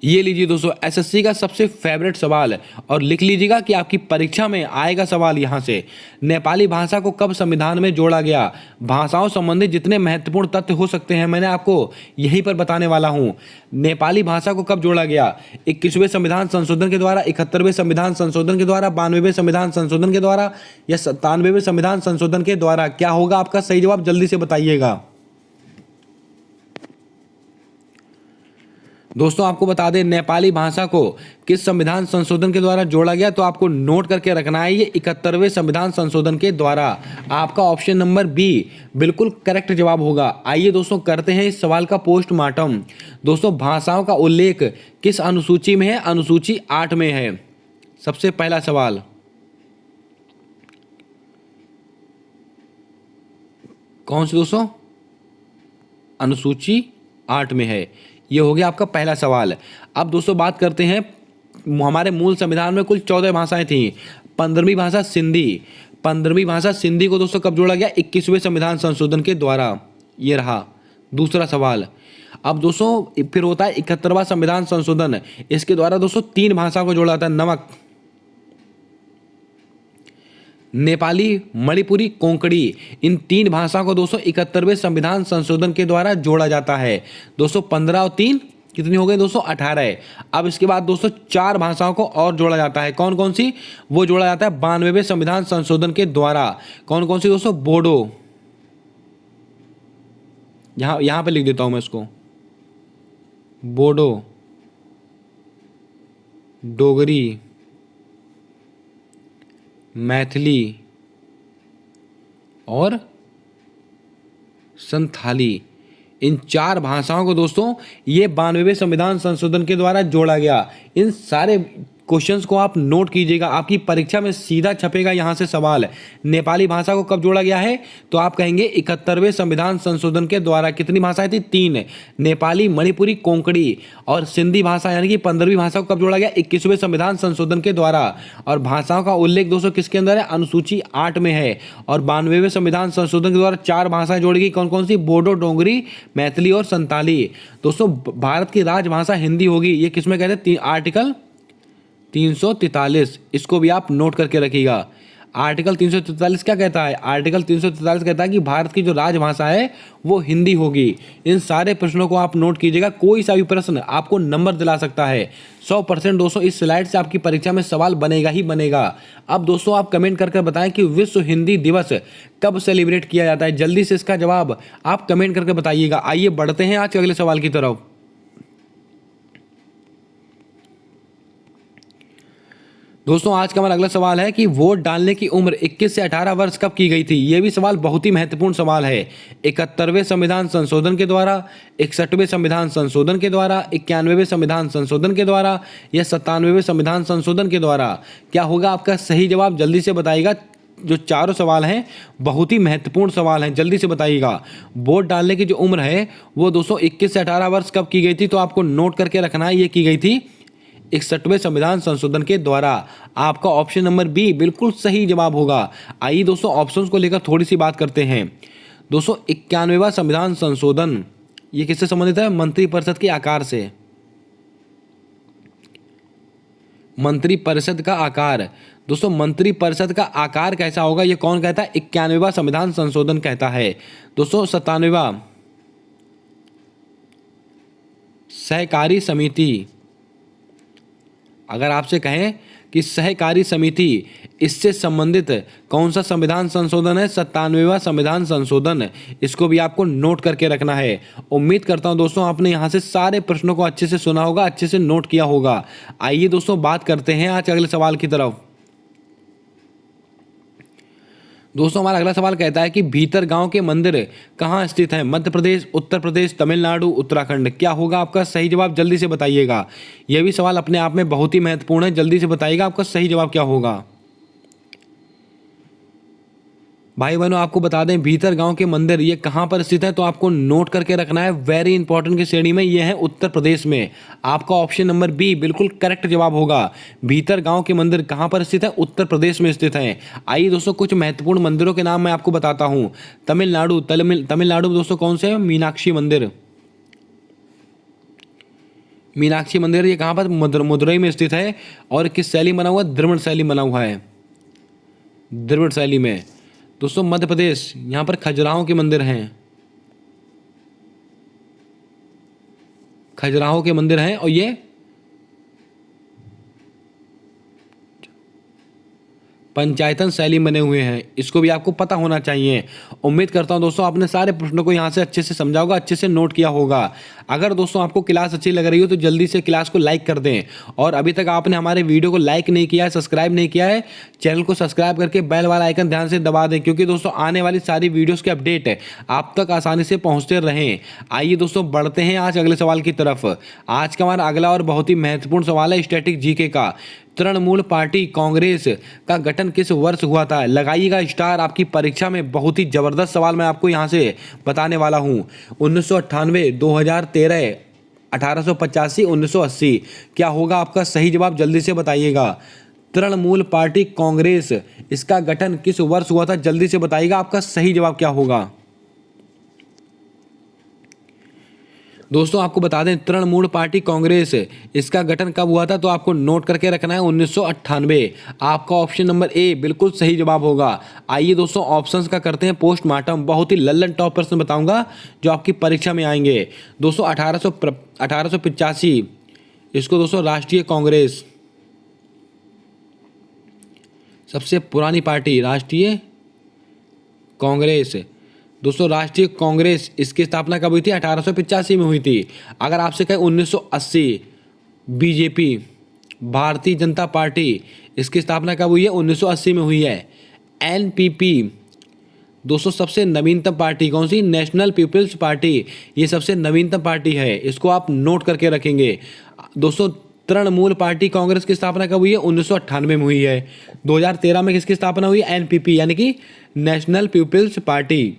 ये लीजिए दोस्तों एसएससी का सबसे फेवरेट सवाल, और लिख लीजिएगा कि आपकी परीक्षा में आएगा सवाल यहाँ से। नेपाली भाषा को कब संविधान में जोड़ा गया। भाषाओं संबंधित जितने महत्वपूर्ण तथ्य हो सकते हैं मैंने आपको यहीं पर बताने वाला हूँ। नेपाली भाषा को कब जोड़ा गया, 21वें संविधान संशोधन के द्वारा, 71वें संविधान संशोधन के द्वारा, 92वें संविधान संशोधन के द्वारा, या 97वें संविधान संशोधन के द्वारा। क्या होगा आपका सही जवाब, जल्दी से बताइएगा। दोस्तों आपको बता दें नेपाली भाषा को किस संविधान संशोधन के द्वारा जोड़ा गया, तो आपको नोट करके रखना है, ये 71वें संविधान संशोधन के द्वारा। आपका ऑप्शन नंबर बी बिल्कुल करेक्ट जवाब होगा। आइए दोस्तों करते हैं इस सवाल का पोस्टमार्टम। दोस्तों भाषाओं का उल्लेख किस अनुसूची में है, अनुसूची 8 में है। सबसे पहला सवाल, कौन सी दोस्तों, अनुसूची 8 में है। ये हो गया आपका पहला सवाल। अब दोस्तों बात करते हैं, हमारे मूल संविधान में कुल 14 भाषाएं थीं। 15वीं भाषा सिंधी, 15वीं भाषा सिंधी को दोस्तों कब जोड़ा गया, 21वें संविधान संशोधन के द्वारा। ये रहा दूसरा सवाल। अब दोस्तों फिर होता है 71वां संविधान संशोधन, इसके द्वारा दोस्तों 3 भाषा को जोड़ा जाता है, नमक, नेपाली, मणिपुरी, कोंकणी। इन 3 भाषा को दोस्तों 71वें संविधान संशोधन के द्वारा जोड़ा जाता है। दोस्तों 15 और 3 कितनी हो गई दोस्तों, 18 है। अब इसके बाद दोस्तों 4 भाषाओं को और जोड़ा जाता है। कौन कौन सी, वो जोड़ा जाता है 92वें संविधान संशोधन के द्वारा। कौन कौन सी दोस्तों, बोडो, यहां पे लिख देता हूं मैं इसको, बोडो, डोगरी, मैथिली और संथाली। इन 4 भाषाओं को दोस्तों ये 92वें संविधान संशोधन के द्वारा जोड़ा गया। इन सारे क्वेश्चंस को आप नोट कीजिएगा, आपकी परीक्षा में सीधा छपेगा यहाँ से सवाल। नेपाली भाषा को कब जोड़ा गया है, तो आप कहेंगे 71वें संविधान संशोधन के द्वारा। कितनी भाषाएं थी, 3, नेपाली, मणिपुरी, कोंकणी। और सिंधी भाषा यानी कि 15वीं भाषा को कब जोड़ा गया, 21वें संविधान संशोधन के द्वारा। और भाषाओं का उल्लेख दोस्तों किसके अंदर है, अनुसूची 8 में है। और 92वें संविधान संशोधन के द्वारा 4 भाषाएं जोड़ी गई। कौन कौन सी, बोडो, डोगरी, मैथिली और संताली। दोस्तों भारत की राजभाषा हिंदी होगी, ये किसमें कहते हैं, आर्टिकल 343। इसको भी आप नोट करके रखिएगा। आर्टिकल 343 क्या कहता है, आर्टिकल 343 कहता है कि भारत की जो राजभाषा है वो हिंदी होगी। इन सारे प्रश्नों को आप नोट कीजिएगा, कोई सा भी प्रश्न आपको नंबर दिला सकता है। 100% दोस्तों इस स्लाइड से आपकी परीक्षा में सवाल बनेगा ही बनेगा। अब दोस्तों आप कमेंट करके बताएं कि विश्व हिंदी दिवस कब सेलिब्रेट किया जाता है। जल्दी से इसका जवाब आप कमेंट करके बताइएगा। आइए बढ़ते हैं आज के अगले सवाल की तरफ। दोस्तों आज का हमारा अगला सवाल है कि वोट डालने की उम्र 21 से 18 वर्ष कब की गई थी। यह भी सवाल बहुत ही महत्वपूर्ण सवाल है। 71वें संविधान संशोधन के द्वारा, 61वें संविधान संशोधन के द्वारा, 91वें संविधान संशोधन के द्वारा, या 97वें संविधान संशोधन के द्वारा। क्या होगा आपका सही जवाब, जल्दी से बताइएगा। जो चारों सवाल हैं बहुत ही महत्वपूर्ण सवाल हैं, जल्दी से बताइएगा। वोट डालने की जो उम्र है वो दोस्तों 21 से 18 वर्ष कब की गई थी, तो आपको नोट करके रखना है। ये की गई थी 61वें संविधान संशोधन के द्वारा। आपका ऑप्शन नंबर बी बिल्कुल सही जवाब होगा। आइए दोस्तों ऑप्शंस को लेकर थोड़ी सी बात करते हैं। दोस्तों 91वां संविधान संशोधन ये किससे संबंधित है? मंत्रिपरिषद के आकार से। मंत्रिपरिषद का आकार। दोस्तों मंत्रिपरिषद का आकार कैसा होगा ये कौन कहता है? 91वां संविधान संशोधन कहता है। दोस्तों 97वां सहकारी समिति। अगर आपसे कहें कि सहकारी समिति इससे संबंधित कौन सा संविधान संशोधन है? 97वां संविधान संशोधन। इसको भी आपको नोट करके रखना है। उम्मीद करता हूं दोस्तों आपने यहां से सारे प्रश्नों को अच्छे से सुना होगा, अच्छे से नोट किया होगा। आइए दोस्तों बात करते हैं आज अगले सवाल की तरफ। दोस्तों हमारा अगला सवाल कहता है कि भीतर गांव के मंदिर कहाँ स्थित हैं? मध्य प्रदेश, उत्तर प्रदेश, तमिलनाडु, उत्तराखंड। क्या होगा आपका सही जवाब? जल्दी से बताइएगा। यह भी सवाल अपने आप में बहुत ही महत्वपूर्ण है। जल्दी से बताइएगा आपका सही जवाब क्या होगा। भाई बहनों आपको बता दें भीतर गांव के मंदिर ये कहाँ पर स्थित है, तो आपको नोट करके रखना है। वेरी इंपॉर्टेंट की श्रेणी में ये है उत्तर प्रदेश में। आपका ऑप्शन नंबर बी बिल्कुल करेक्ट जवाब होगा। भीतर गांव के मंदिर कहाँ पर स्थित है? उत्तर प्रदेश में स्थित है। आइए दोस्तों कुछ महत्वपूर्ण मंदिरों के नाम मैं आपको बताता हूँ। तमिलनाडु में दोस्तों कौन से है? मीनाक्षी मंदिर। मीनाक्षी मंदिर ये कहाँ पर? मदुरई में स्थित है। और किस शैली बना हुआ है? द्रविड़ शैली बना हुआ है, द्रविड़ शैली में। दोस्तों मध्य प्रदेश यहाँ पर खजुराहो के मंदिर हैं, खजुराहो के मंदिर हैं। और ये पंचायतन शैली बने हुए हैं। इसको भी आपको पता होना चाहिए। उम्मीद करता हूं दोस्तों आपने सारे प्रश्नों को यहां से अच्छे से समझा होगा, अच्छे से नोट किया होगा। अगर दोस्तों आपको क्लास अच्छी लग रही हो तो जल्दी से क्लास को लाइक कर दें। और अभी तक आपने हमारे वीडियो को लाइक नहीं किया है, सब्सक्राइब नहीं किया है, चैनल को सब्सक्राइब करके बेल वाला आइकन ध्यान से दबा दें, क्योंकि दोस्तों आने वाली सारी वीडियोज़ के अपडेट आप तक आसानी से पहुँचते रहें। आइए दोस्तों बढ़ते हैं आज अगले सवाल की तरफ। आज का हमारा अगला और बहुत ही महत्वपूर्ण सवाल है स्टैटिक जीके का। तृणमूल पार्टी कांग्रेस का गठन किस वर्ष हुआ था? लगाइएगा स्टार। आपकी परीक्षा में बहुत ही जबरदस्त सवाल मैं आपको यहां से बताने वाला हूं। 1998, 2013, 1885, 1980। क्या होगा आपका सही जवाब? जल्दी से बताइएगा। तृणमूल पार्टी कांग्रेस इसका गठन किस वर्ष हुआ था? जल्दी से बताइएगा आपका सही जवाब क्या होगा। दोस्तों आपको बता दें तृणमूल पार्टी कांग्रेस इसका गठन कब हुआ था, तो आपको नोट करके रखना है 1998। आपका ऑप्शन नंबर ए बिल्कुल सही जवाब होगा। आइए दोस्तों ऑप्शंस का करते हैं पोस्टमार्टम। बहुत ही लल्लन टॉप प्रश्न बताऊंगा जो आपकी परीक्षा में आएंगे। दोस्तों 1885 इसको दोस्तों राष्ट्रीय कांग्रेस, सबसे पुरानी पार्टी राष्ट्रीय कांग्रेस। दोस्तों राष्ट्रीय कांग्रेस इसकी स्थापना कब हुई थी? 1885 में हुई थी। अगर आपसे कहें 1980 बीजेपी भारतीय जनता पार्टी इसकी स्थापना कब हुई है? 1980 में हुई है। एनपीपी दोस्तों सबसे नवीनतम पार्टी कौन सी? National peoples party. ये सबसे नवीनतम पार्टी है, इसको आप नोट करके रखेंगे। दोस्तों तृणमूल पार्टी कांग्रेस की स्थापना कब हुई है? 1998 में हुई है। 2013 में किसकी स्थापना हुई? एनपीपी यानी कि नेशनल पीपल्स पार्टी।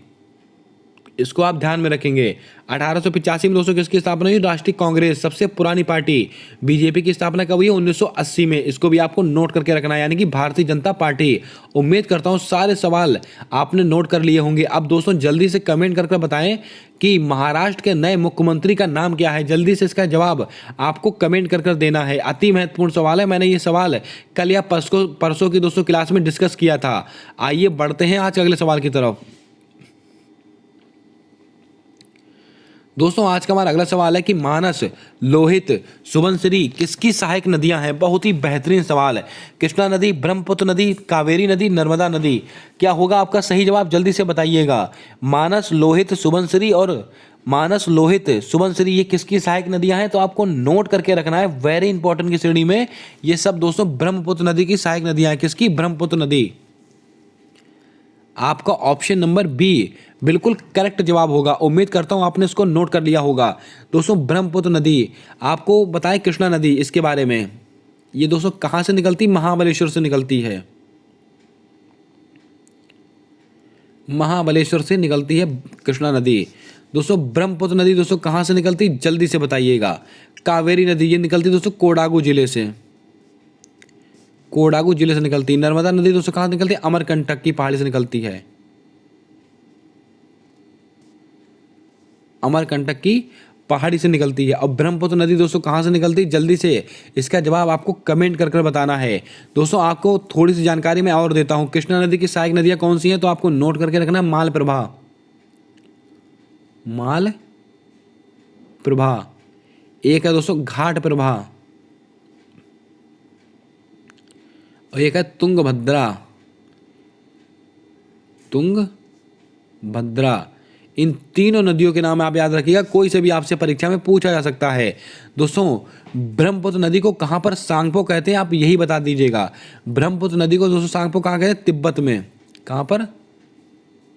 इसको आप ध्यान में रखेंगे। 1885 में दोस्तों किसकी स्थापना हुई? राष्ट्रीय कांग्रेस, सबसे पुरानी पार्टी। बीजेपी की स्थापना कब हुई है? 1980 में। इसको भी आपको नोट करके रखना है, यानी कि भारतीय जनता पार्टी। उम्मीद करता हूं सारे सवाल आपने नोट कर लिए होंगे। अब दोस्तों जल्दी से कमेंट करके बताएं कि महाराष्ट्र के नए मुख्यमंत्री का नाम क्या है। जल्दी से इसका जवाब आपको कमेंट कर देना है। अति महत्वपूर्ण सवाल है। मैंने ये सवाल कल या परसों की दोस्तों क्लास में डिस्कस किया था। आइए बढ़ते हैं आज अगले सवाल की तरफ। दोस्तों आज का हमारा अगला सवाल है कि मानस, लोहित, सुबनसिरी किसकी सहायक नदियां हैं? बहुत ही बेहतरीन सवाल है। कृष्णा नदी, ब्रह्मपुत्र नदी, कावेरी नदी, नर्मदा नदी। क्या होगा आपका सही जवाब? जल्दी से बताइएगा। मानस, लोहित, सुबनसिरी और मानस, लोहित, सुबनसिरी ये किसकी सहायक नदियां हैं? तो आपको नोट करके रखना है। वेरी इंपॉर्टेंट की श्रेणी में ये सब दोस्तों ब्रह्मपुत्र नदी की सहायक नदियां हैं। किसकी? ब्रह्मपुत्र नदी। आपका ऑप्शन नंबर बी बिल्कुल करेक्ट जवाब होगा। उम्मीद करता हूं आपने इसको नोट कर लिया होगा। दोस्तों ब्रह्मपुत्र नदी, आपको बताएं कृष्णा नदी इसके बारे में। ये दोस्तों कहां से निकलती? महाबलेश्वर से निकलती है। महाबलेश्वर से निकलती है कृष्णा नदी। दोस्तों ब्रह्मपुत्र नदी दोस्तों कहाँ से निकलती, जल्दी से बताइएगा। कावेरी नदी ये निकलती दोस्तों कोडागू जिले से, कोडागू जिले से निकलती। नर्मदा नदी दोस्तों कहाँ से निकलती है, अमरकंटक की पहाड़ी से निकलती है, अमरकंटक की पहाड़ी से निकलती है। और ब्रह्मपुत्र नदी दोस्तों कहाँ से निकलती है, जल्दी से इसका जवाब आपको कमेंट कर कर बताना है। दोस्तों आपको थोड़ी सी जानकारी मैं और देता हूँ, कृष्णा नदी की सहायक नदियाँ कौन सी हैं, तो आपको नोट करके रखना, मालप्रभा, माल प्रभा, एक है दोस्तों घाट प्रभा, और एक है तुंगभद्रा, तुंगभद्रा। इन तीनों नदियों के नाम आप याद रखिएगा, कोई से भी आपसे परीक्षा में पूछा जा सकता है। दोस्तों ब्रह्मपुत्र नदी को कहाँ पर सांगपो कहते हैं, आप यही बता दीजिएगा। ब्रह्मपुत्र नदी को दोस्तों सांगपो कहाँ कहते हैं, तिब्बत में। कहाँ पर,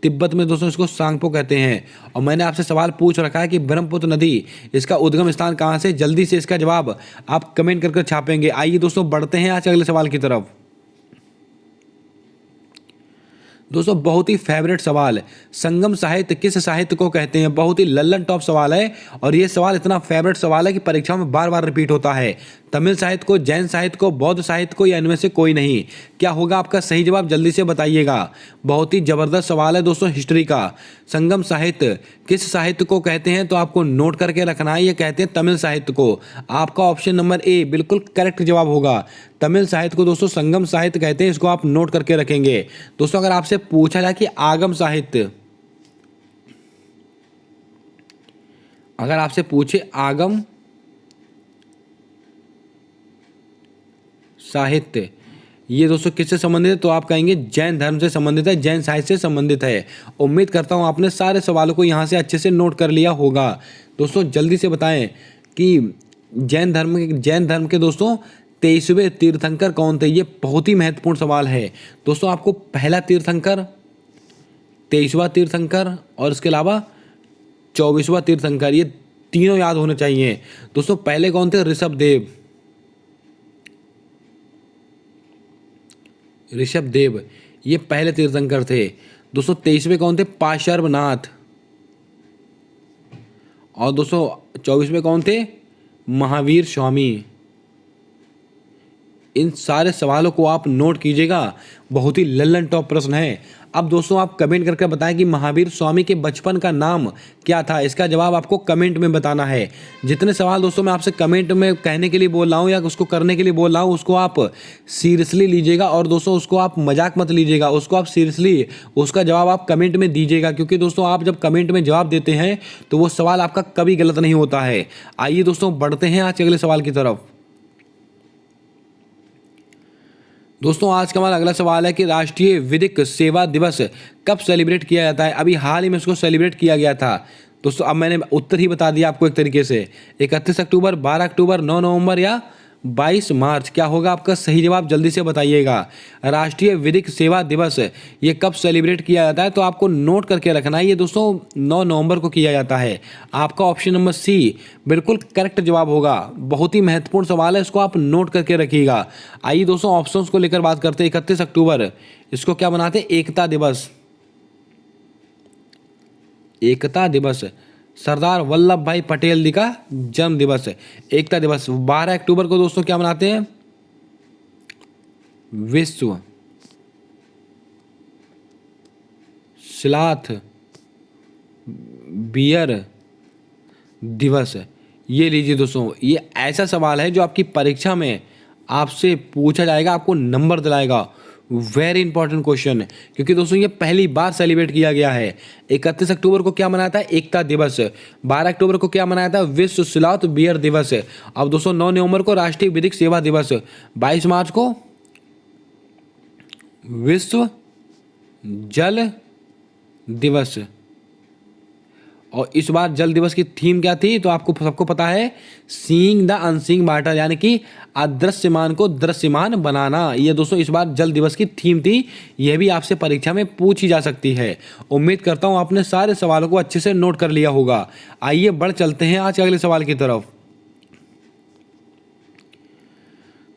तिब्बत में दोस्तों इसको सांगपो कहते हैं। और मैंने आपसे सवाल पूछ रखा है कि ब्रह्मपुत्र नदी इसका उद्गम स्थान कहाँ से, जल्दी से इसका जवाब आप कमेंट कर छापेंगे। आइए दोस्तों बढ़ते हैं आज अगले सवाल की तरफ। दोस्तों बहुत ही फेवरेट सवाल, संगम साहित्य किस साहित्य को कहते हैं, बहुत ही लल्लन टॉप सवाल है। और ये सवाल इतना फेवरेट सवाल है कि परीक्षा में बार बार रिपीट होता है। तमिल साहित्य को, जैन साहित्य को, बौद्ध साहित्य को, या इनमें से कोई नहीं। क्या होगा आपका सही जवाब, जल्दी से बताइएगा। बहुत ही जबरदस्त सवाल है दोस्तों हिस्ट्री का। संगम साहित्य किस साहित्य को कहते हैं, तो आपको नोट करके रखना है, ये कहते हैं तमिल साहित्य को। आपका ऑप्शन नंबर ए बिल्कुल करेक्ट जवाब होगा। तमिल साहित्य को दोस्तों संगम साहित्य कहते हैं, इसको आप नोट करके रखेंगे। दोस्तों अगर आपसे पूछा जाए कि आगम साहित्य, अगर आपसे पूछे आगम साहित्य ये दोस्तों किससे संबंधित है, तो आप कहेंगे जैन धर्म से संबंधित है, जैन साहित्य से संबंधित है। उम्मीद करता हूं आपने सारे सवालों को यहां से अच्छे से नोट कर लिया होगा। दोस्तों जल्दी से बताएं कि जैन धर्म के दोस्तों 23वें तीर्थंकर कौन थे, ये बहुत ही महत्वपूर्ण सवाल है। दोस्तों आपको पहला तीर्थंकर, 23वां तीर्थंकर और इसके अलावा 24वां तीर्थंकर, ये तीनों याद होने चाहिए। दोस्तों पहले कौन थे, ऋषभदेव, ऋषभदेव ये पहले तीर्थंकर थे। दोस्तों 23वें कौन थे, पार्श्वनाथ। और दोस्तों 24वें कौन थे, महावीर स्वामी। इन सारे सवालों को आप नोट कीजिएगा, बहुत ही लल्लन टॉप प्रश्न है। अब दोस्तों आप कमेंट करके बताएं कि महावीर स्वामी के बचपन का नाम क्या था, इसका जवाब आपको कमेंट में बताना है। जितने सवाल दोस्तों मैं आपसे कमेंट में कहने के लिए बोल रहा हूँ या उसको करने के लिए बोल रहा हूँ, उसको आप सीरियसली लीजिएगा। और दोस्तों उसको आप मजाक मत लीजिएगा, उसको आप सीरियसली उसका जवाब आप कमेंट में दीजिएगा। क्योंकि दोस्तों आप जब कमेंट में जवाब देते हैं तो वो सवाल आपका कभी गलत नहीं होता है। आइए दोस्तों बढ़ते हैं आज अगले सवाल की तरफ। दोस्तों आज का हमारा अगला सवाल है कि राष्ट्रीय विधिक सेवा दिवस कब सेलिब्रेट किया जाता है। अभी हाल ही में इसको सेलिब्रेट किया गया था। दोस्तों अब मैंने उत्तर ही बता दिया आपको एक तरीके से, 31 अक्टूबर, 12 अक्टूबर, 9 नवंबर या 22 मार्च। क्या होगा आपका सही जवाब, जल्दी से बताइएगा। राष्ट्रीय विधिक सेवा दिवस ये कब सेलिब्रेट किया जाता है, तो आपको नोट करके रखना है। ये दोस्तों 9 नवंबर को किया जाता है। आपका ऑप्शन नंबर सी बिल्कुल करेक्ट जवाब होगा। बहुत ही महत्वपूर्ण सवाल है, इसको आप नोट करके रखिएगा। आइए दोस्तों ऑप्शंस को लेकर बात करते हैं। 31 अक्टूबर इसको क्या बनाते हैं, एकता दिवस। एकता दिवस सरदार वल्लभ भाई पटेल जी का जन्म दिवस है, एकता दिवस। 12 अक्टूबर को दोस्तों क्या मनाते हैं, विश्व स्लॉथ बियर दिवस। ये लीजिए दोस्तों, ये ऐसा सवाल है जो आपकी परीक्षा में आपसे पूछा जाएगा, आपको नंबर दिलाएगा। वेरी इंपॉर्टेंट क्वेश्चन, क्योंकि दोस्तों ये पहली बार सेलिब्रेट किया गया है। 31 अक्टूबर को क्या मनाया था, एकता दिवस। 12 अक्टूबर को क्या मनाया था, विश्व स्लॉथ बियर दिवस। अब दोस्तों 9 नवंबर को राष्ट्रीय विधिक सेवा दिवस। 22 मार्च को विश्व जल दिवस। और इस बार जल दिवस की थीम क्या थी, तो आपको सबको पता है, सीइंग द अनसीइंग मैटर, यानी कि अदृश्यमान को दृश्यमान बनाना। ये दोस्तों इस बार जल दिवस की थीम थी। यह भी आपसे परीक्षा में पूछी जा सकती है। उम्मीद करता हूं आपने सारे सवालों को अच्छे से नोट कर लिया होगा। आइए बढ़ चलते हैं आज अगले सवाल की तरफ।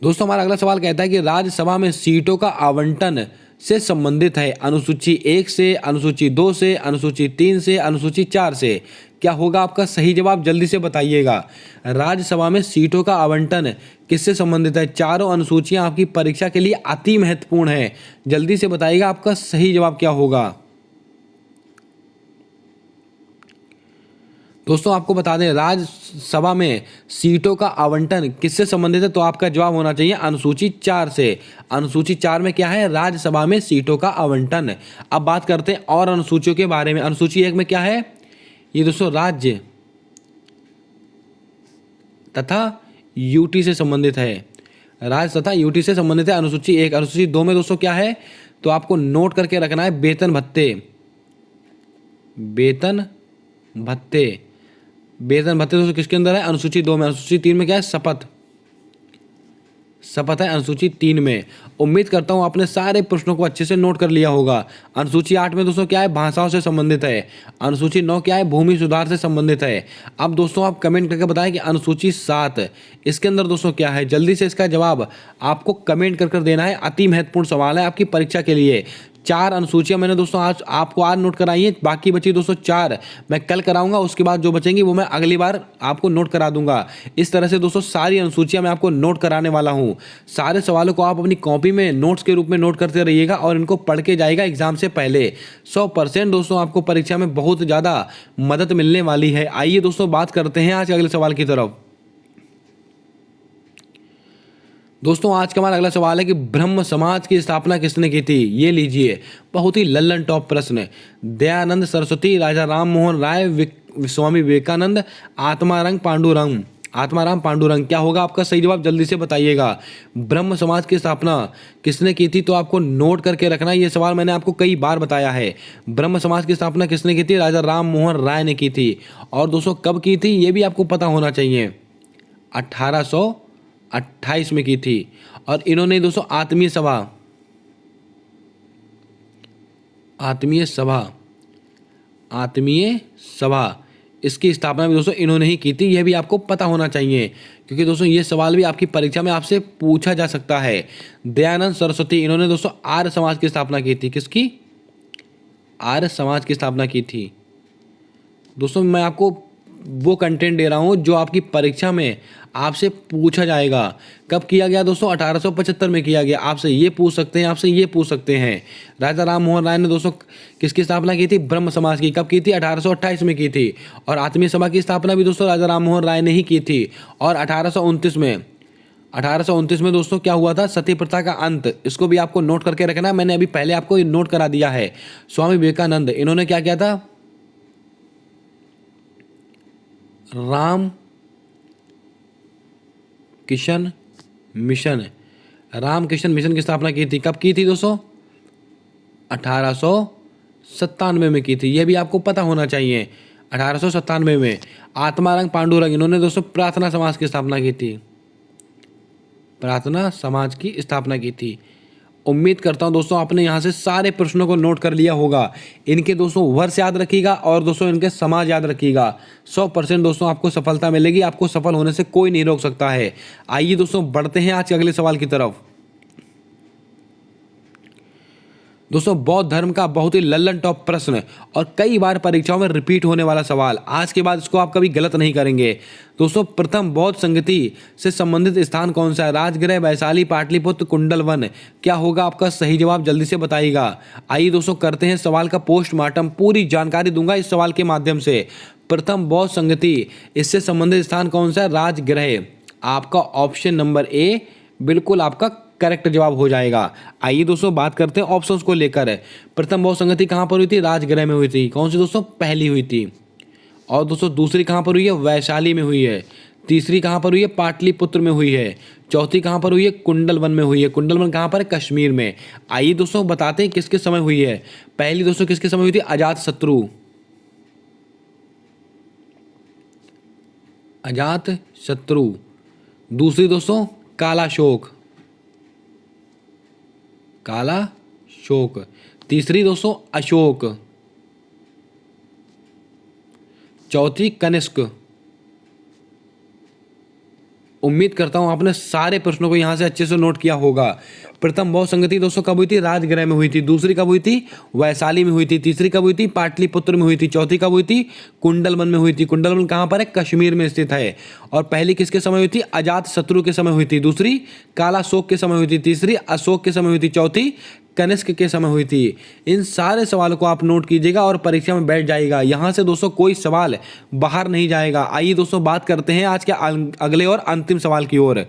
दोस्तों हमारा अगला सवाल कहता है कि राज्यसभा में सीटों का आवंटन से संबंधित है? अनुसूची 1 से, अनुसूची 2 से, अनुसूची 3 से, अनुसूची 4 से? क्या होगा आपका सही जवाब? जल्दी से बताइएगा। राज्यसभा में सीटों का आवंटन किससे संबंधित है? चारों अनुसूचियां आपकी परीक्षा के लिए अति महत्वपूर्ण है। जल्दी से बताइएगा आपका सही जवाब क्या होगा। दोस्तों आपको बता दें, राज्यसभा में सीटों का आवंटन किससे संबंधित है? तो आपका जवाब होना चाहिए अनुसूची 4 से। अनुसूची 4 में क्या है? राज्यसभा में सीटों का आवंटन। अब बात करते हैं और अनुसूचियों के बारे में। अनुसूची 1 में क्या है? ये दोस्तों राज्य तथा यूटी से संबंधित है। राज्य तथा यूटी से संबंधित है अनुसूची 1। अनुसूची 2 में दोस्तों क्या है? तो आपको नोट करके रखना है, वेतन भत्ते। वेतन भत्ते, वेतन भत्ते दोस्तों किसके अंदर है? अनुसूची 2 में। अनुसूची 3 में क्या है? शपथ, शपथ है अनुसूची 3 में। उम्मीद करता हूं आपने सारे प्रश्नों को अच्छे से नोट कर लिया होगा। अनुसूची 8 में दोस्तों क्या है? भाषाओं से संबंधित है। अनुसूची 9 क्या है? भूमि सुधार से संबंधित है। अब दोस्तों आप कमेंट करके बताएं कि अनुसूची 7 इसके अंदर दोस्तों क्या है? जल्दी से इसका जवाब आपको कमेंट कर देना है। अति महत्वपूर्ण सवाल है आपकी परीक्षा के लिए। 4 अनुसूचियां मैंने दोस्तों आज नोट कराई है, बाकी बची दोस्तों 4 मैं कल कराऊंगा। उसके बाद जो बचेंगी वो मैं अगली बार आपको नोट करा दूंगा। इस तरह से दोस्तों सारी अनुसूचियां मैं आपको नोट कराने वाला हूं। सारे सवालों को आप अपनी कॉपी में नोट्स के रूप में नोट करते रहिएगा और इनको पढ़ के जाएगा एग्जाम से पहले। 100% दोस्तों आपको परीक्षा में बहुत ज़्यादा मदद मिलने वाली है। आइए दोस्तों बात करते हैं आज के अगले सवाल की तरफ। दोस्तों आज का हमारा अगला सवाल है कि ब्रह्म समाज की स्थापना किसने की थी? ये लीजिए, बहुत ही लल्लन टॉप प्रश्न। दयानंद सरस्वती, राजा राम मोहन राय, स्वामी विवेकानंद, आत्माराम पांडुरंग। आत्माराम पांडुरंग। क्या होगा आपका सही जवाब? जल्दी से बताइएगा। ब्रह्म समाज की स्थापना किसने की थी? तो आपको नोट करके रखना। ये सवाल मैंने आपको कई बार बताया है। ब्रह्म समाज की स्थापना किसने की थी? राजा राम मोहन राय ने की थी। और दोस्तों कब की थी ये भी आपको पता होना चाहिए। 1828 में की थी। और इन्होंने दोस्तों आत्मीय सभा, आत्मीय सभा, आत्मीय सभा इसकी स्थापना भी दोस्तों इन्होंने ही की थी। यह भी आपको पता होना चाहिए क्योंकि दोस्तों ये सवाल भी आपकी परीक्षा में आपसे पूछा जा सकता है। दयानंद सरस्वती, इन्होंने दोस्तों आर्य समाज की स्थापना की थी। किसकी? आर्य समाज की स्थापना की थी। दोस्तों मैं आपको वो कंटेंट दे रहा हूँ जो आपकी परीक्षा में आपसे पूछा जाएगा। कब किया गया दोस्तों? 1875 में किया गया। आपसे ये पूछ सकते हैं, आपसे ये पूछ सकते हैं। राजा राम मोहन राय ने दोस्तों किसकी स्थापना की थी? ब्रह्म समाज की। कब की थी? 1828 में की थी। और आत्मीय सभा की स्थापना भी दोस्तों राजा राम मोहन राय ने ही की थी। और 1829 में दोस्तों क्या हुआ था? सती प्रथा का अंत। इसको भी आपको नोट करके रखना है, मैंने अभी पहले आपको नोट करा दिया है। स्वामी विवेकानंद, इन्होंने क्या किया था? राम किशन मिशन, राम किशन मिशन की स्थापना की थी। कब की थी दोस्तों? 1897 में की थी। यह भी आपको पता होना चाहिए। 1897 में। आत्माराम पांडुरंग, इन्होंने दोस्तों प्रार्थना समाज की स्थापना की थी। प्रार्थना समाज की स्थापना की थी। उम्मीद करता हूं दोस्तों आपने यहां से सारे प्रश्नों को नोट कर लिया होगा। इनके दोस्तों वर्ष याद रखिएगा और दोस्तों इनके समाज याद रखिएगा। 100% दोस्तों आपको सफलता मिलेगी। आपको सफल होने से कोई नहीं रोक सकता है। आइए दोस्तों बढ़ते हैं आज के अगले सवाल की तरफ। दोस्तों बौद्ध धर्म का बहुत ही लल्लन टॉप प्रश्न और कई बार परीक्षाओं में रिपीट होने वाला सवाल। आज के बाद इसको आप कभी गलत नहीं करेंगे। दोस्तों प्रथम बौद्ध संगति से संबंधित स्थान कौन सा है? राजगृह, वैशाली, पाटलिपुत्र, कुंडलवन। क्या होगा आपका सही जवाब? जल्दी से बताइएगा। आइए दोस्तों करते हैं सवाल का पोस्टमार्टम। पूरी जानकारी दूंगा इस सवाल के माध्यम से। प्रथम बौद्ध संगति, इससे संबंधित स्थान कौन सा है? राजगृह। आपका ऑप्शन नंबर ए बिल्कुल आपका करेक्ट जवाब हो जाएगा। आइए दोस्तों बात करते हैं ऑप्शंस को लेकर। प्रथम बौद्ध संगति कहां पर हुई थी? राजगृह में हुई थी। कौन सी दोस्तों? पहली हुई थी। और दोस्तों दूसरी कहां पर हुई है? वैशाली में हुई है। तीसरी कहां पर हुई है? पाटलिपुत्र में हुई है। चौथी कहां पर हुई है? कुंडलवन में हुई है। कुंडलवन कहां पर है? कश्मीर में। आइए दोस्तों बताते हैं किसके समय हुई है। पहली दोस्तों किसके समय हुई थी? अजातशत्रु, अजातशत्रु। दूसरी दोस्तों कालाशोक, कालाशोक। तीसरी दोस्तों अशोक। चौथी कनिष्क। उम्मीद करता हूँ आपने सारे प्रश्नों को यहाँ से अच्छे से नोट किया होगा। प्रथम बौद्ध संगति दोस्तों कब हुई थी? राजगृह में हुई थी। दूसरी कब हुई थी? वैशाली में हुई थी। तीसरी कब हुई थी? पाटलिपुत्र में हुई थी। चौथी कब हुई थी? कुंडलवन में हुई थी। कुंडलवन कहाँ पर है? कश्मीर में स्थित है। और पहली किसके समय हुई थी? अजात शत्रु के समय हुई थी। दूसरी कालाशोक के समय हुई थी। तीसरी अशोक के समय हुई थी। चौथी कनिष्क के समय हुई थी। इन सारे सवालों को आप नोट कीजिएगा और परीक्षा में बैठ जाइएगा। यहाँ से दोस्तों कोई सवाल बाहर नहीं जाएगा। आइए दोस्तों बात करते हैं आज के अगले और अंतिम सवाल की ओर।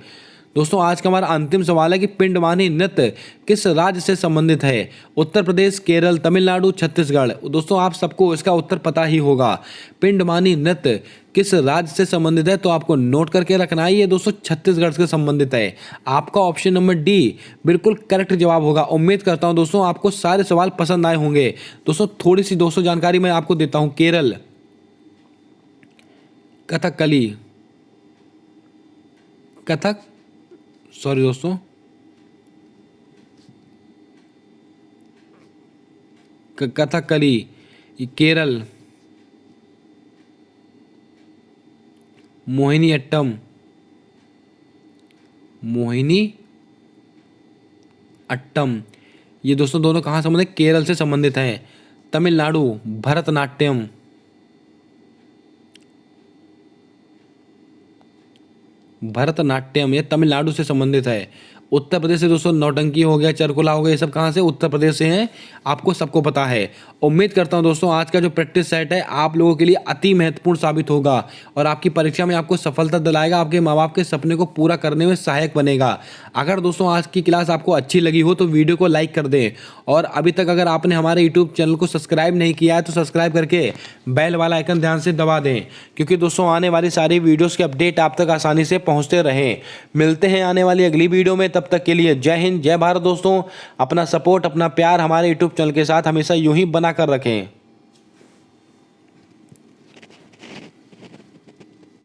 दोस्तों आज का हमारा अंतिम सवाल है कि पिंडवानी नृत्य किस राज्य से संबंधित है? उत्तर प्रदेश, केरल, तमिलनाडु, छत्तीसगढ़। दोस्तों आप सबको इसका उत्तर पता ही होगा। पिंडवानी नृत्य किस राज्य से संबंधित है? तो आपको नोट करके रखना है, ये दोस्तों छत्तीसगढ़ से संबंधित है। आपका ऑप्शन नंबर डी बिल्कुल करेक्ट जवाब होगा। उम्मीद करता हूं दोस्तों आपको सारे सवाल पसंद आए होंगे। दोस्तों थोड़ी सी दोस्तों जानकारी मैं आपको देता हूं। केरल कथकली कथकली, केरल, मोहिनी अट्टम, ये दोस्तों दोनों कहाँ संबंधित? केरल से संबंधित हैं। तमिलनाडु भरतनाट्यम, ये तमिलनाडु से संबंधित है। उत्तर प्रदेश से दोस्तों नौटंकी हो गया, चरकुला हो गया, ये सब कहाँ से? उत्तर प्रदेश से हैं। आपको सबको पता है। उम्मीद करता हूं दोस्तों आज का जो प्रैक्टिस सेट है आप लोगों के लिए अति महत्वपूर्ण साबित होगा और आपकी परीक्षा में आपको सफलता दिलाएगा, आपके माँ बाप के सपने को पूरा करने में सहायक बनेगा। अगर दोस्तों आज की क्लास आपको अच्छी लगी हो तो वीडियो को लाइक कर दें और अभी तक अगर आपने हमारे यूट्यूब चैनल को सब्सक्राइब नहीं किया है तो सब्सक्राइब करके बेल वाला आइकन ध्यान से दबा दें, क्योंकि दोस्तों आने वाली सारी वीडियोज़ के अपडेट आप तक आसानी से पहुँचते रहें। मिलते हैं आने वाली अगली वीडियो में, तब तक के लिए जय हिंद, जय भारत। दोस्तों अपना सपोर्ट, अपना प्यार हमारे यूट्यूब चैनल के साथ हमेशा यूं ही बना कर रखें।